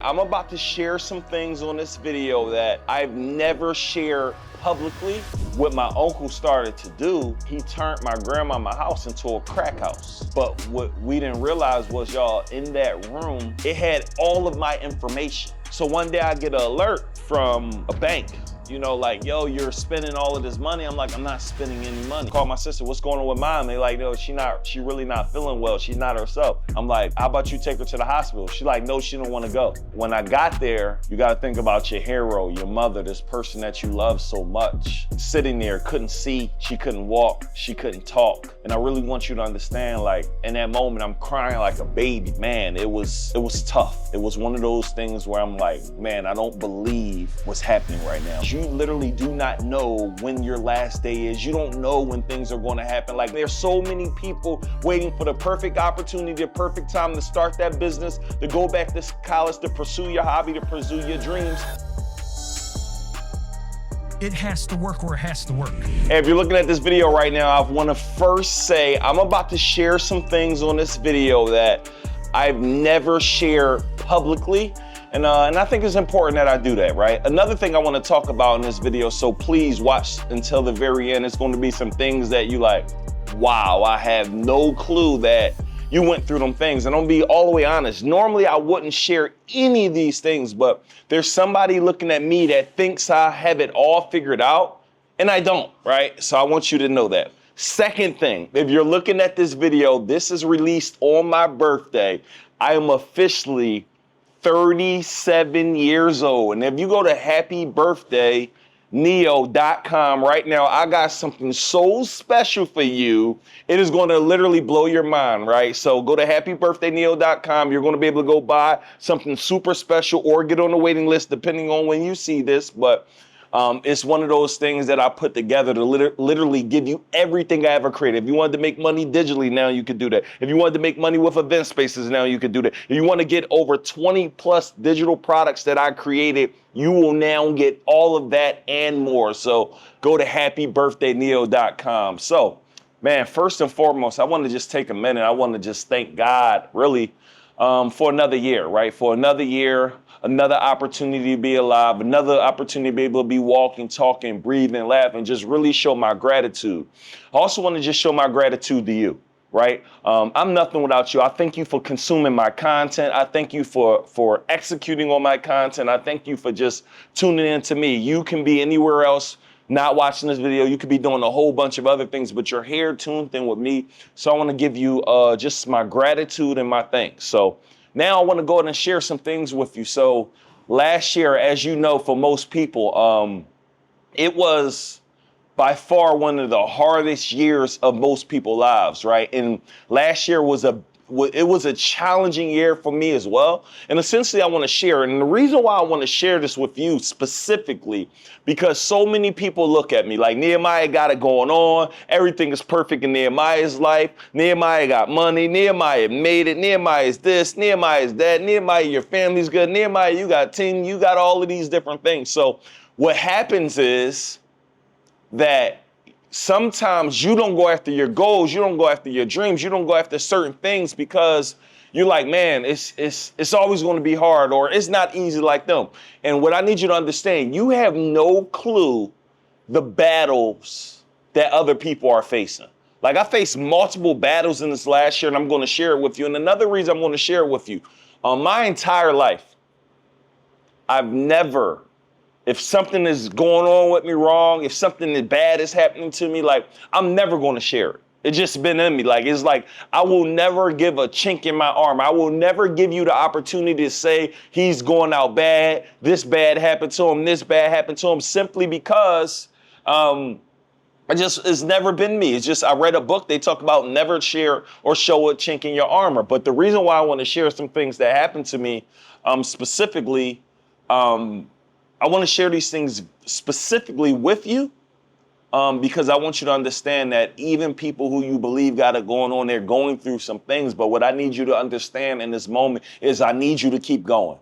I'm about to share some things on this video that I've never shared publicly. What my uncle started to do, he turned my grandmama's house into a crack house. But what we didn't realize was, y'all, in that room, it had all of my information. So one day I get an alert from a bank, like, yo, you're spending all of this money. I'm like, I'm not spending any money. Call my sister, what's going on with mom? They like, no, she really not feeling well. She's not herself. I'm like, how about you take her to the hospital? She like, no, she don't want to go. When I got there, you got to think about your hero, your mother, this person that you love so much. Sitting there, couldn't see, she couldn't walk, she couldn't talk. And I really want you to understand, like, in that moment, I'm crying like a baby. Man, it was tough. It was one of those things where I'm like, man, I don't believe what's happening right now. You literally do not know when your last day is. You don't know when things are going to happen. Like, there's so many people waiting for the perfect opportunity, the perfect time to start that business, to go back to college, to pursue your hobby, to pursue your dreams. It has to work or it has to work. Hey, if you're looking at this video right now, I want to first say I'm about to share some things on this video that I've never shared publicly. And I think it's important that I do that, right? Another thing I want to talk about in this video, so please watch until the very end. It's going to be some things that you like, wow, I have no clue that you went through them things. And I'm gonna be all the way honest. Normally I wouldn't share any of these things, but there's somebody looking at me that thinks I have it all figured out, and I don't, right? So I want you to know that. Second thing, if you're looking at this video, this is released on my birthday. I am officially 37 years old. And if you go to happybirthdayNeo.com right now, I got something so special for you. It is going to literally blow your mind, right? So go to happybirthdayNeo.com. You're going to be able to go buy something super special or get on the waiting list depending on when you see this. But it's one of those things that I put together to literally give you everything I ever created. If you wanted to make money digitally, now you could do that. If you wanted to make money with event spaces, now you could do that. If you want to get over 20 plus digital products that I created, you will now get all of that and more. So go to happybirthdayneo.com. So, man, first and foremost, I want to just take a minute. I want to just thank God, really, for another year, right? For another year, another opportunity to be alive, another opportunity to be able to be walking, talking, breathing, laughing, just really show my gratitude. I also want to just show my gratitude to you, right? I'm nothing without you. I thank you for consuming my content. I thank you for executing on my content. I thank you for just tuning in to me. You can be anywhere else not watching this video. You could be doing a whole bunch of other things, but you're here tuned in with me. So I want to give you just my gratitude and my thanks. So now I want to go ahead and share some things with you. So last year, as you know, for most people, it was by far one of the hardest years of most people's lives, right? And last year was a challenging year for me as well. And essentially I want to share it. And the reason why I want to share this with you specifically, because so many people look at me like, Nehemiah got it going on. Everything is perfect in Nehemiah's life. Nehemiah got money. Nehemiah made it. Nehemiah is this. Nehemiah is that. Nehemiah, your family's good. Nehemiah, you got team. You got all of these different things. So what happens is that sometimes you don't go after your goals, you don't go after your dreams, you don't go after certain things because you're like, man, it's always going to be hard, or it's not easy like them. And what I need you to understand, you have no clue the battles that other people are facing. Like, I faced multiple battles in this last year, and I'm going to share it with you. And another reason I'm going to share it with you, my entire life, I've never, if something is going on with me wrong, if something bad is happening to me, like, I'm never going to share it. It's just been in me. Like, it's like, I will never give a chink in my arm. I will never give you the opportunity to say he's going out bad, this bad happened to him, this bad happened to him, simply because it's never been me. It's just, I read a book, they talk about never share or show a chink in your armor. But the reason why I want to share some things that happened to me specifically, I want to share these things specifically with you because I want you to understand that even people who you believe got it going on, they're going through some things. But what I need you to understand in this moment is I need you to keep going.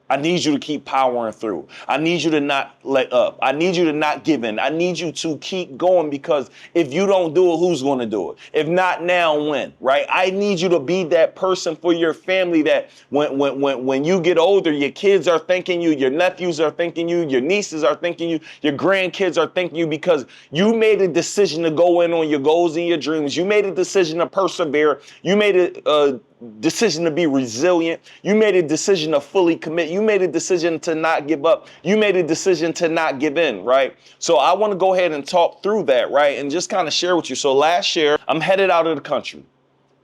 I need you to keep powering through. I need you to not let up. I need you to not give in. I need you to keep going, because if you don't do it, who's going to do it? If not now, when, right? I need you to be that person for your family that when you get older, your kids are thanking you, your nephews are thanking you, your nieces are thanking you, your grandkids are thanking you, because you made a decision to go in on your goals and your dreams. You made a decision to persevere. You made a decision to be resilient. You made a decision to fully commit. You made a decision to not give up. You made a decision to not give in, right? So I want to go ahead and talk through that, right? And just kind of share with you. So last year, I'm headed out of the country,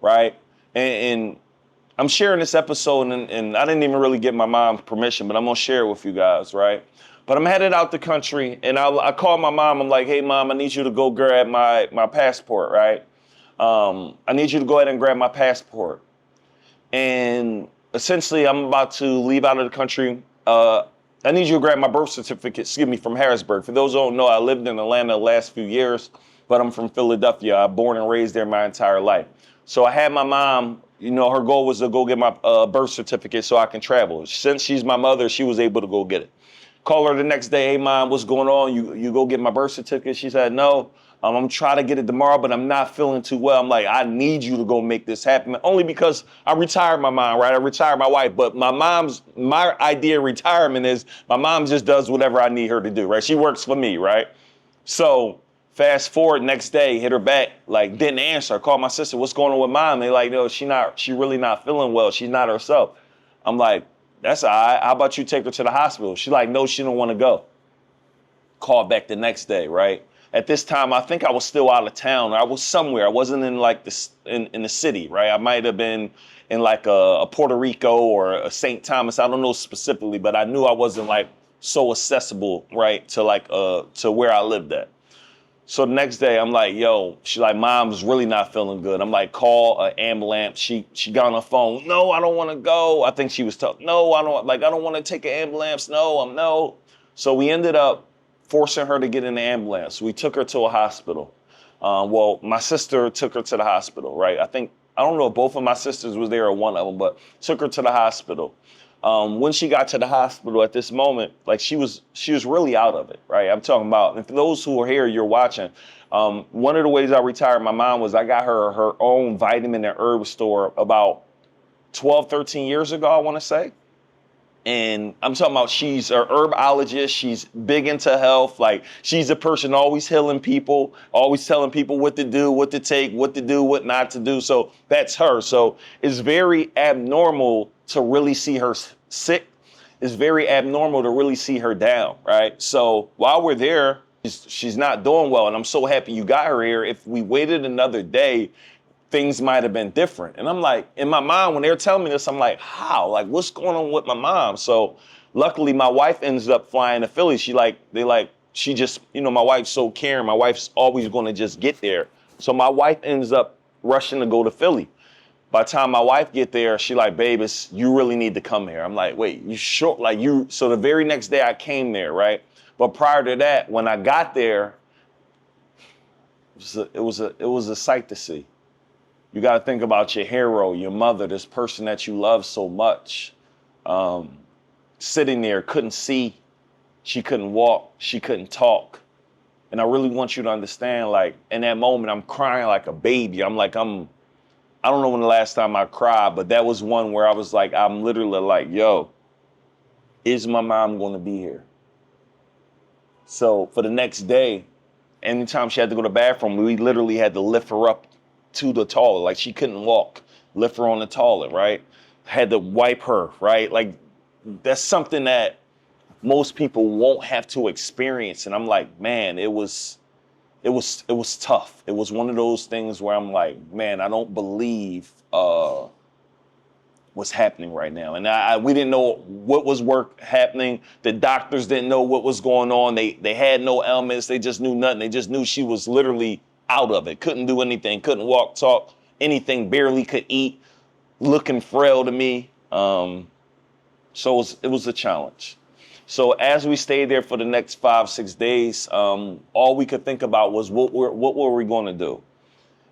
right? And I'm sharing this episode, and I didn't even really get my mom's permission, but I'm going to share it with you guys, right? But I'm headed out the country, and I called my mom. I'm like, hey, Mom, I need you to go grab my passport, right? I need you to go ahead and grab my passport. And essentially, I'm about to leave out of the country. I need you to grab my birth certificate, from Harrisburg. For those who don't know, I lived in Atlanta the last few years, but I'm from Philadelphia. I'm born and raised there my entire life. So I had my mom, her goal was to go get my birth certificate so I can travel. Since she's my mother, she was able to go get it. Call her the next day, hey, Mom, what's going on? You go get my birth certificate? She said, no. I'm trying to get it tomorrow, but I'm not feeling too well. I'm like, I need you to go make this happen. Only because I retired my mom, right? I retired my wife, but my idea of retirement is my mom just does whatever I need her to do, right? She works for me, right? So fast forward, next day, hit her back, like didn't answer. I called my sister, what's going on with Mom? They like, no, she really not feeling well. She's not herself. I'm like, that's all right. How about you take her to the hospital? She's like, no, she don't want to go. Called back the next day, right? At this time, I think I was still out of town. I was somewhere. I wasn't in like in the city, right? I might have been in like a Puerto Rico or a St. Thomas. I don't know specifically, but I knew I wasn't like so accessible, right, to like to where I lived at. So the next day, I'm like, yo, she's like, Mom's really not feeling good. I'm like, call an ambulance. She got on the phone. No, I don't want to go. I think she was tough. No, I don't want to take an ambulance. No. So we ended up forcing her to get in the ambulance. We took her to a hospital. My sister took her to the hospital, right? I don't know if both of my sisters was there or one of them, but took her to the hospital. When she got to the hospital at this moment, like she was really out of it, right? I'm talking about, and for those who are here, you're watching, one of the ways I retired my mom was I got her own vitamin and herb store about 12, 13 years ago, I want to say. And I'm talking about, she's an herbologist. She's big into health. Like, she's a person always healing people, always telling people what to do, what to take, what to do, what not to do. So that's her. So it's very abnormal to really see her sick. It's very abnormal to really see her down, right? So while we're there, she's not doing well. And I'm so happy you got her here. If we waited another day, things might have been different. And I'm like, in my mind, when they're telling me this, I'm like, how? Like, what's going on with my mom? So luckily, my wife ends up flying to Philly. My wife's so caring. My wife's always going to just get there. So my wife ends up rushing to go to Philly. By the time my wife get there, she like, babe, you really need to come here. I'm like, wait, you sure? So the very next day I came there, right? But prior to that, when I got there, it was a sight to see. You got to think about your hero, your mother, this person that you love so much, sitting there, couldn't see, she couldn't walk, she couldn't talk. And I really want you to understand, like, in that moment, I'm crying like a baby. I don't know when the last time I cried, but that was one where I was like, I'm literally like, yo, is my mom going to be here? So for the next day, anytime she had to go to the bathroom, we literally had to lift her up to the toilet. Like, she couldn't walk, lift her on the toilet, right? Had to wipe her, right? Like, that's something that most people won't have to experience. And I'm like, man, it was tough. It was one of those things where I'm like, man, I don't believe what's happening right now. And we didn't know what was happening. The doctors didn't know what was going on. They had no ailments. They just knew nothing. They just knew she was literally out of it. Couldn't do anything. Couldn't walk, talk, anything. Barely could eat. Looking frail to me. So it was a challenge. So as we stayed there for the next 5-6 days, all we could think about was what were we going to do?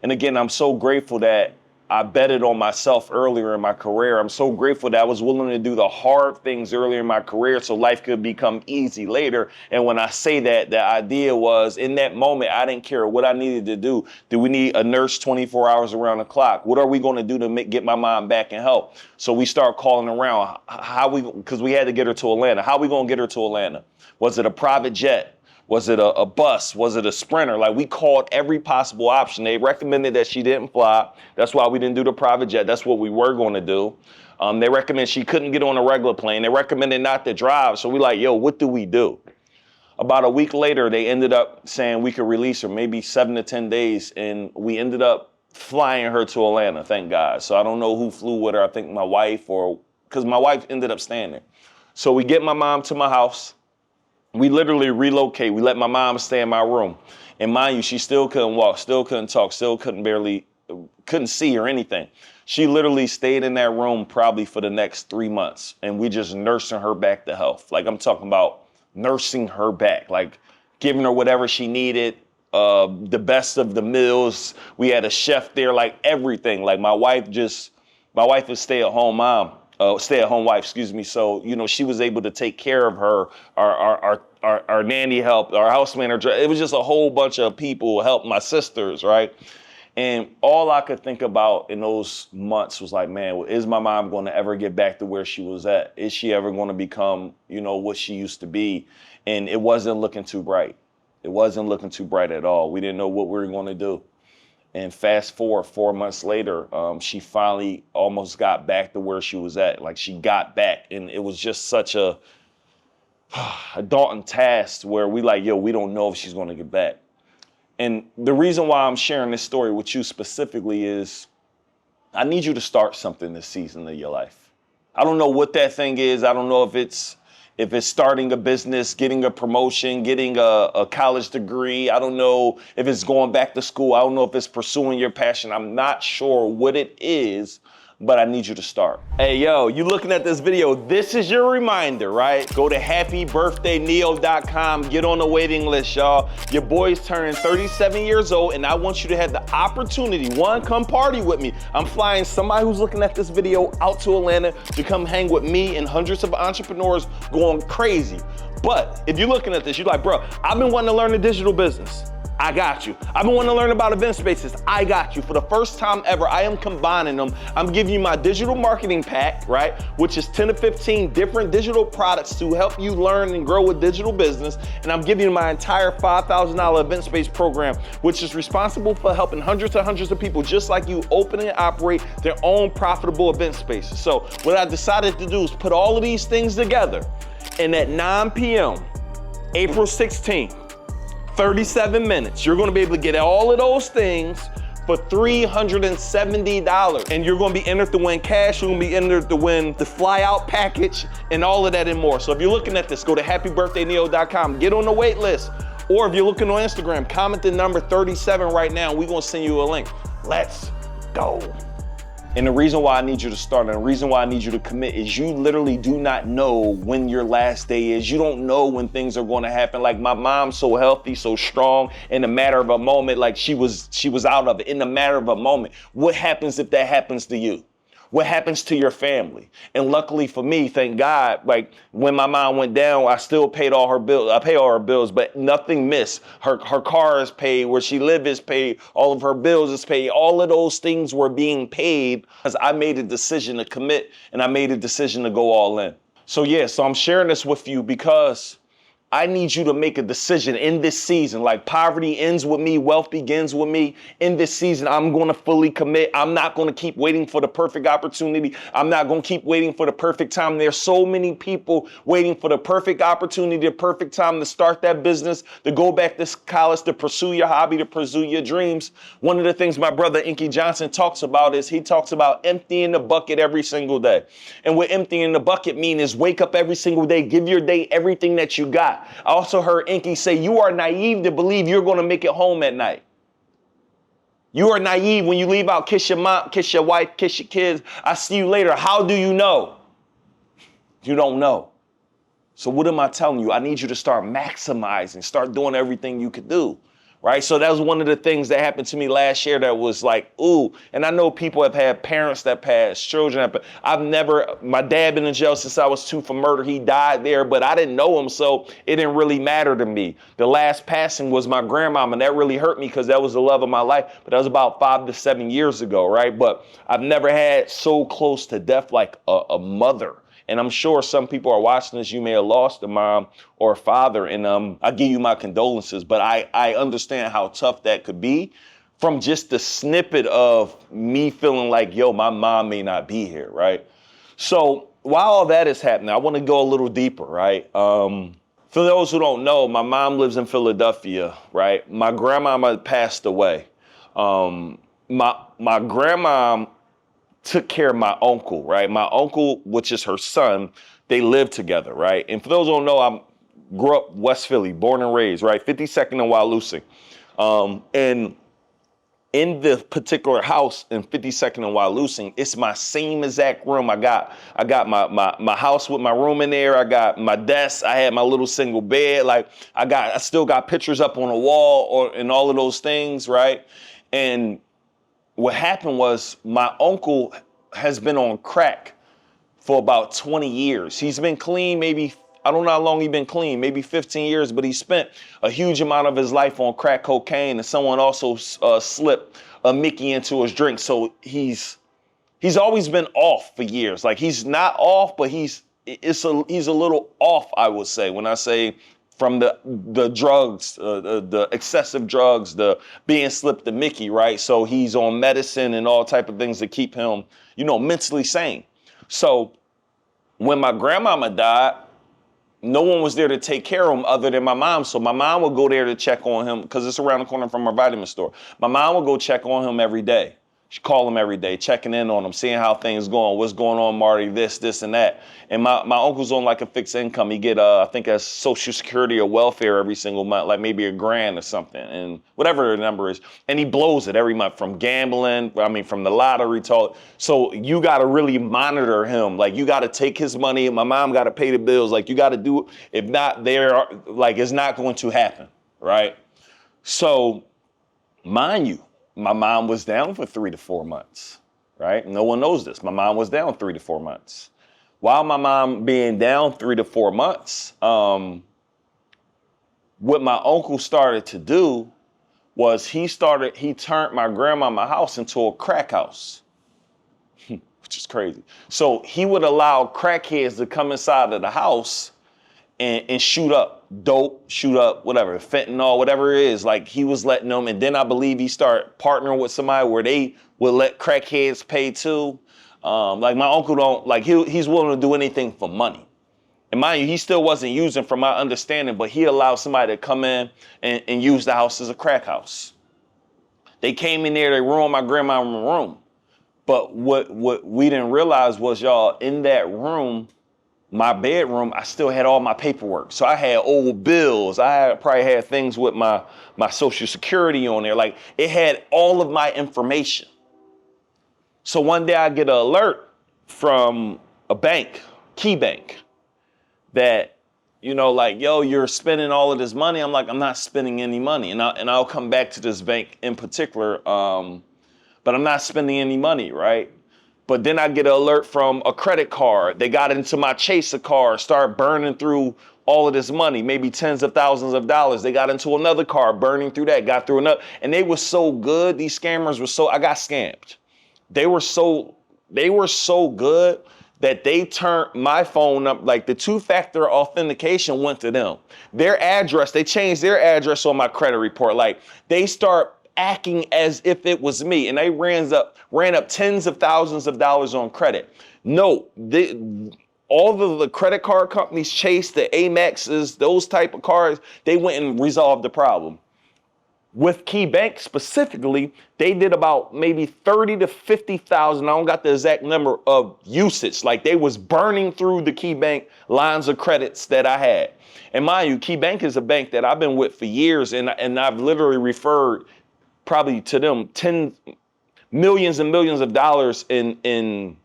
And again, I'm so grateful that I betted on myself earlier in my career. I'm so grateful that I was willing to do the hard things earlier in my career so life could become easy later. And when I say that, the idea was in that moment, I didn't care what I needed to do. Do we need a nurse 24 hours around the clock? What are we going to do to get my mom back and help? So we start calling around because we had to get her to Atlanta. How we going to get her to Atlanta? Was it a private jet? Was it a bus? Was it a Sprinter? Like, we called every possible option. They recommended that she didn't fly. That's why we didn't do the private jet. That's what we were going to do. They recommended she couldn't get on a regular plane. They recommended not to drive. So we like, yo, what do we do? About a week later, they ended up saying we could release her, maybe 7 to 10 days. And we ended up flying her to Atlanta, thank God. So I don't know who flew with her. I think my wife, because my wife ended up staying there. So we get my mom to my house. We literally relocate. We let my mom stay in my room. And mind you, she still couldn't walk, still couldn't talk, still couldn't see or anything. She literally stayed in that room probably for the next 3 months. And we just nursing her back to health. Like, I'm talking about nursing her back, like giving her whatever she needed, the best of the meals. We had a chef there, like everything. Like, my wife is stay-at-home wife, excuse me. So, she was able to take care of her, our nanny helped, our house manager. It was just a whole bunch of people helped my sisters, right? And all I could think about in those months was like, man, is my mom going to ever get back to where she was at? Is she ever going to become, what she used to be? And it wasn't looking too bright. It wasn't looking too bright at all. We didn't know what we were going to do. And fast forward 4 months later, she finally almost got back to where she was at. Like, she got back, and it was just such a daunting task where we like, yo, we don't know if she's going to get back. And the reason why I'm sharing this story with you specifically is I need you to start something this season of your life. I don't know what that thing is. I don't know if it's starting a business, getting a promotion, getting a college degree. I don't know if it's going back to school. I don't know if it's pursuing your passion. I'm not sure what it is, but I need you to start. Hey, yo, you looking at this video, this is your reminder, right? Go to happybirthdayneo.com, get on the waiting list, y'all. Your boy's turning 37 years old, and I want you to have the opportunity, come party with me. I'm flying somebody who's looking at this video out to Atlanta to come hang with me and hundreds of entrepreneurs going crazy. But if you're looking at this, you're like, bro, I've been wanting to learn the digital business. I got you. I've been wanting to learn about event spaces. I got you. For the first time ever, I am combining them. I'm giving you my digital marketing pack, right? Which is 10 to 15 different digital products to help you learn and grow a digital business. And I'm giving you my entire $5,000 event space program, which is responsible for helping hundreds of people just like you open and operate their own profitable event spaces. So what I decided to do is put all of these things together. And at 9 p.m., April 16th, 37 minutes, you're gonna be able to get all of those things for $370. And you're gonna be entered to win cash, you're gonna be entered to win the fly out package and all of that and more. So if you're looking at this, go to happybirthdayneo.com, get on the wait list. Or if you're looking on Instagram, comment the number 37 right now and we're gonna send you a link. Let's go. And the reason why I need you to start and the reason why I need you to commit is you literally do not know when your last day is. You don't know when things are going to happen. Like, my mom's so healthy, so strong, in a matter of a moment, like she was out of it in a matter of a moment. What happens if that happens to you? What happens to your family? And luckily for me, thank God, like, when my mom went down, I still paid all her bills. I pay all her bills, but nothing missed. Her car is paid, where she lives is paid, all of her bills is paid. All of those things were being paid because I made a decision to commit and I made a decision to go all in. So I'm sharing this with you because I need you to make a decision in this season. Like, poverty ends with me, wealth begins with me. In this season, I'm going to fully commit. I'm not going to keep waiting for the perfect opportunity. I'm not going to keep waiting for the perfect time. There's so many people waiting for the perfect opportunity, the perfect time to start that business, to go back to college, to pursue your hobby, to pursue your dreams. One of the things my brother Inky Johnson talks about is he talks about emptying the bucket every single day. And what emptying the bucket means is wake up every single day, give your day everything that you got. I also heard Inky say, you are naive to believe you're going to make it home at night. You are naive when you leave out, kiss your mom, kiss your wife, kiss your kids. I see you later. How do you know? You don't know. So what am I telling you? I need you to start maximizing, start doing everything you could do, right? So that was one of the things that happened to me last year that was like, ooh. And I know people have had parents that passed, children that my dad been in jail since I was 2 for murder. He died there, but I didn't know him, so it didn't really matter to me. The last passing was my grandmama, and that really hurt me because that was the love of my life, but that was about 5 to 7 years ago, right? But I've never had so close to death like a mother. And I'm sure some people are watching this, you may have lost a mom or a father, and I give you my condolences, but I understand how tough that could be from just the snippet of me feeling like, yo, my mom may not be here, right? So while all that is happening, I want to go a little deeper, right? For those who don't know, my mom lives in Philadelphia, right? My grandmama passed away. My grandma took care of my uncle, right? My uncle, which is her son, they lived together, right? And for those who don't know, I grew up West Philly, born and raised, right? 52nd and Wyalusing. And in the particular house in 52nd and Wyalusing, it's my same exact room. I got my house with my room in there. I got my desk. I had my little single bed. Like I still got pictures up on the wall and all of those things, right? And what happened was my uncle has been on crack for about 20 years. He's been clean, maybe, I don't know how long he's been clean, maybe 15 years, but he spent a huge amount of his life on crack cocaine, and someone also slipped a Mickey into his drink. So he's always been off for years. Like he's not off, but he's a little off, I would say, when I say from the drugs, the excessive drugs, the being slipped the Mickey, right? So he's on medicine and all type of things to keep him, mentally sane. So when my grandmama died, no one was there to take care of him other than my mom. So my mom would go there to check on him because it's around the corner from our vitamin store. My mom would go check on him every day. She'd call him every day, checking in on him, seeing how things going, what's going on, Marty, this, and that. And my uncle's on like a fixed income. He get, I think, a Social Security or welfare every single month, like maybe $1,000 or something, and whatever the number is. And he blows it every month from gambling, from the lottery to all. So you got to really monitor him. Like you got to take his money. My mom got to pay the bills. Like you got to do it. If not, it's not going to happen, right? So, mind you, my mom was down for 3 to 4 months, right? No one knows this. My mom was down 3 to 4 months. While my mom being down 3 to 4 months, what my uncle started to do was he turned my grandmama's house into a crack house, which is crazy. So he would allow crackheads to come inside of the house and shoot up dope, shoot up whatever, fentanyl, whatever it is. Like he was letting them, and then I believe he started partnering with somebody where they would let crackheads pay too. Like my uncle he's willing to do anything for money. And mind you, he still wasn't using from my understanding, but he allowed somebody to come in and use the house as a crack house. They came in there, they ruined my grandma's room. But what we didn't realize was, y'all, in that room, my bedroom, I still had all my paperwork. So I had old bills. I probably had things with my Social Security on there. Like it had all of my information. So one day I get an alert from a bank, Key Bank, that, yo, you're spending all of this money. I'm like, I'm not spending any money. And I'll come back to this bank in particular, but I'm not spending any money, right? But then I get an alert from a credit card. They got into my Chaser card, start burning through all of this money, maybe tens of thousands of dollars. They got into another card, burning through that, got through another. And they were so good. These scammers were I got scammed. They were so good that they turned my phone up, like the 2-factor authentication went to them. Their address, they changed their address on my credit report. Like they start acting as if it was me, and they ran up tens of thousands of dollars on credit. No, all of the credit card companies, Chase, the Amexes, those type of cards, they went and resolved the problem. With Key Bank specifically, they did about maybe 30 to 50,000. I don't got the exact number of usage. Like they was burning through the Key Bank lines of credits that I had. And mind you, Key Bank is a bank that I've been with for years, and I've literally referred probably to them millions and millions of dollars in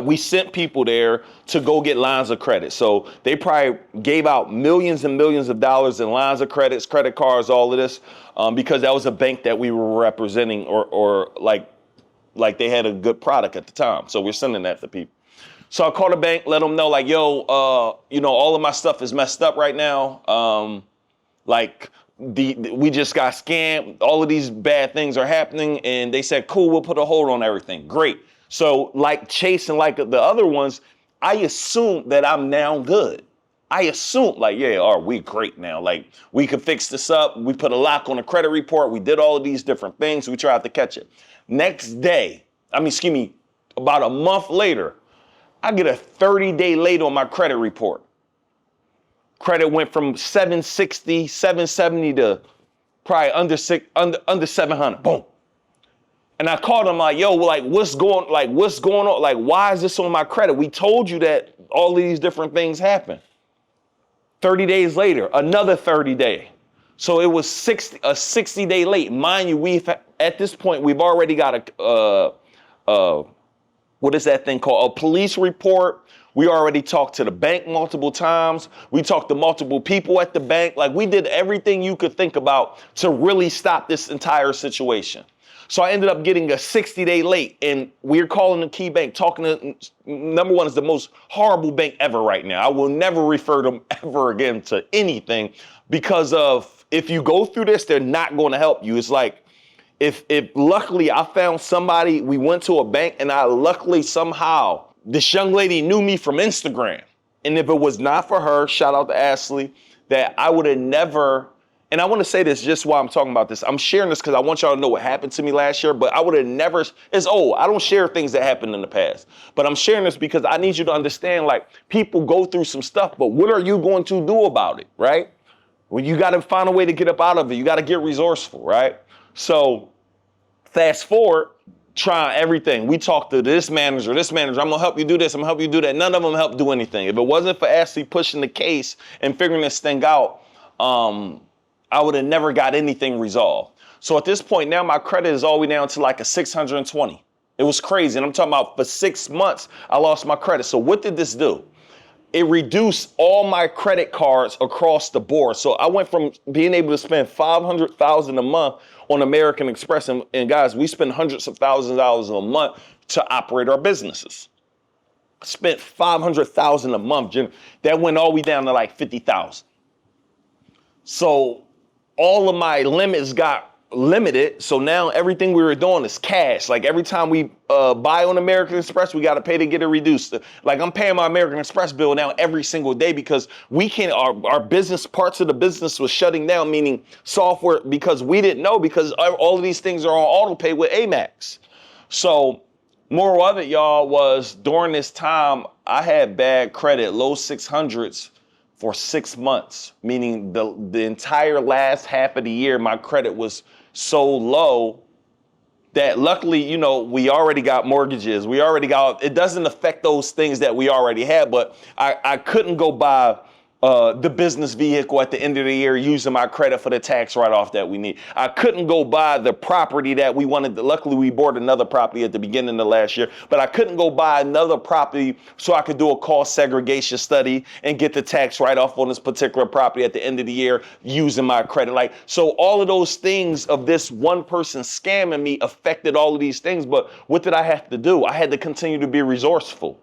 we sent people there to go get lines of credit. So they probably gave out millions and millions of dollars in lines of credits, credit cards, all of this, because that was a bank that we were representing, or like they had a good product at the time. So we're sending that to people. So I called the bank, let them know like, yo, all of my stuff is messed up right now. We just got scammed. All of these bad things are happening. And they said, cool, we'll put a hold on everything. Great. So like Chase and like the other ones, I assume that I'm now good. I assume like, we great now. Like we could fix this up. We put a lock on the credit report. We did all of these different things. We tried to catch it. Next day, about a month later, I get a 30-day late on my credit report. Credit went from 760, 770 to probably under 700. Boom. And I called him like, yo, like what's going on? Like, why is this on my credit? We told you that all of these different things happen. 30 days later, another 30-day. So it was a 60-day late. Mind you, at this point, we've already got what is that thing called? A police report. We already talked to the bank multiple times. We talked to multiple people at the bank. Like we did everything you could think about to really stop this entire situation. So I ended up getting a 60-day late, and we're calling the key bank, talking to, number one is the most horrible bank ever right now. I will never refer them ever again to anything because of, if you go through this, they're not going to help you. It's like, if luckily I found somebody, we went to a bank and luckily somehow this young lady knew me from Instagram. And if it was not for her, shout out to Ashley, that I would have never, and I want to say this just while I'm talking about this. I'm sharing this because I want y'all to know what happened to me last year, but I would have never, I don't share things that happened in the past, but I'm sharing this because I need you to understand, like, people go through some stuff, but what are you going to do about it, right? Well, you got to find a way to get up out of it. You got to get resourceful, right? So fast forward, trying everything. We talked to this manager, I'm going to help you do this, I'm going to help you do that. None of them helped do anything. If it wasn't for Ashley pushing the case and figuring this thing out, I would have never got anything resolved. So at this point now, my credit is all the way down to like a 620. It was crazy. And I'm talking about for 6 months, I lost my credit. So what did this do? It reduced all my credit cards across the board. So I went from being able to spend $500,000 a month on American Express. And guys, we spend hundreds of thousands of dollars a month to operate our businesses. Spent $500,000 a month. That went all the way down to like $50,000. So all of my limits got limited. So now everything we were doing is cash. Like every time we buy on American Express, we got to pay to get it reduced. Like I'm paying my American Express bill now every single day because we can't, our business, parts of the business was shutting down, meaning software, because we didn't know, because all of these things are on auto pay with Amex. So moral of it, y'all, was during this time, I had bad credit, low 600s for 6 months, meaning the entire last half of the year, my credit was so low that luckily, we already got mortgages. It doesn't affect those things that we already had, but I couldn't go buy the business vehicle at the end of the year using my credit for the tax write-off that we need. I couldn't go buy the property that we wanted. Luckily, we bought another property at the beginning of last year, but I couldn't go buy another property so I could do a cost segregation study and get the tax write-off on this particular property at the end of the year using my credit. So all of those things of this one person scamming me affected all of these things. But what did I have to do? I had to continue to be resourceful.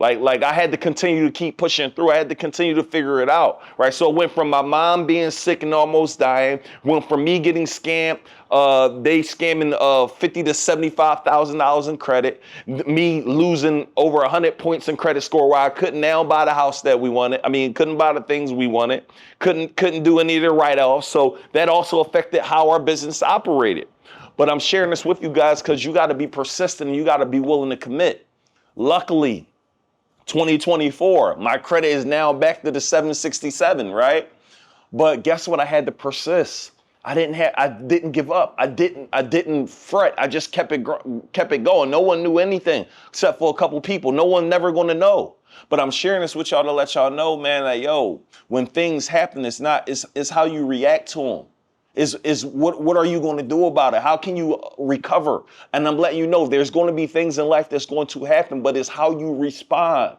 Like I had to continue to keep pushing through. I had to continue to figure it out, right? So it went from my mom being sick and almost dying, went from me getting scammed, they scamming $50,000 to $75,000 in credit, me losing over 100 points in credit score where I couldn't now buy the house that we wanted. Couldn't buy the things we wanted, couldn't do any of the write-offs. So that also affected how our business operated. But I'm sharing this with you guys because you got to be persistent and you got to be willing to commit. Luckily, 2024, my credit is now back to the 767, right? But guess what? I had to persist. I didn't give up. I didn't fret. I just kept it going. No one knew anything except for a couple people. No one never going to know. But I'm sharing this with y'all to let y'all know, man, that when things happen, it's how you react to them. Is what are you going to do about it? How can you recover? And I'm letting you know there's going to be things in life that's going to happen, but it's how you respond,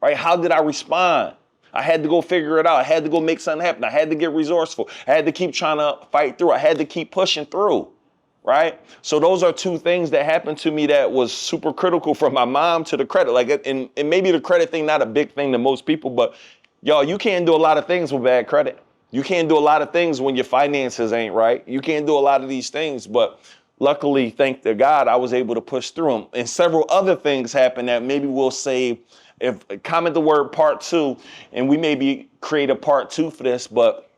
right? How did I respond? I had to go figure it out. I had to go make something happen. I had to get resourceful. I had to keep trying to fight through. I had to keep pushing through, right? So those are two things that happened to me that was super critical, from my mom to the credit. Like, and maybe the credit thing, not a big thing to most people, but y'all, you can't do a lot of things with bad credit. You can't do a lot of things when your finances ain't right. You can't do a lot of these things, but luckily, thank to God, I was able to push through them. And several other things happened that maybe we'll save. If comment the word part 2, and we maybe create a part 2 for this, but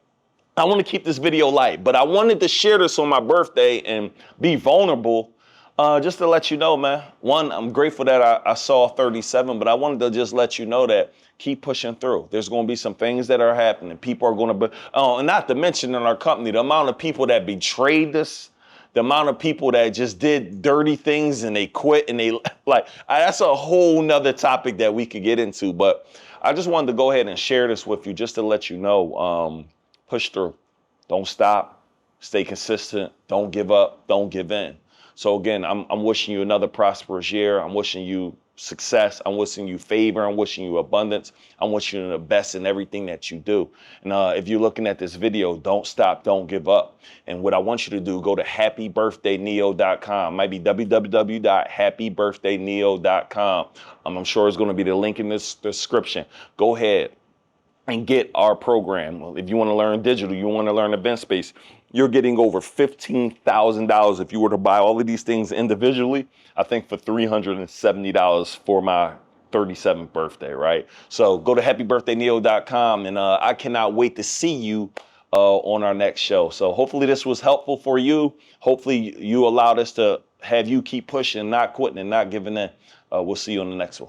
I want to keep this video light. But I wanted to share this on my birthday and be vulnerable, just to let you know, man. One, I'm grateful that I saw 37, but I wanted to just let you know that keep pushing through. There's going to be some things that are happening. People are going to be, and not to mention in our company, the amount of people that betrayed us, the amount of people that just did dirty things and they quit and they that's a whole nother topic that we could get into. But I just wanted to go ahead and share this with you just to let you know, push through. Don't stop. Stay consistent. Don't give up. Don't give in. So again, I'm wishing you another prosperous year. I'm wishing you success. I'm wishing you favor. I'm wishing you abundance. I'm wishing you the best in everything that you do. And if you're looking at this video, don't stop, don't give up. And what I want you to do, go to happybirthdayneo.com. Might be www.happybirthdayneo.com. I'm sure it's going to be the link in this description. Go ahead and get our program. If you want to learn digital, you want to learn event space, you're getting over $15,000 if you were to buy all of these things individually. I think for $370 for my 37th birthday, right? So go to happybirthdayneo.com, and I cannot wait to see you on our next show. So hopefully this was helpful for you. Hopefully you allowed us to have you keep pushing, not quitting, and not giving in. We'll see you on the next one.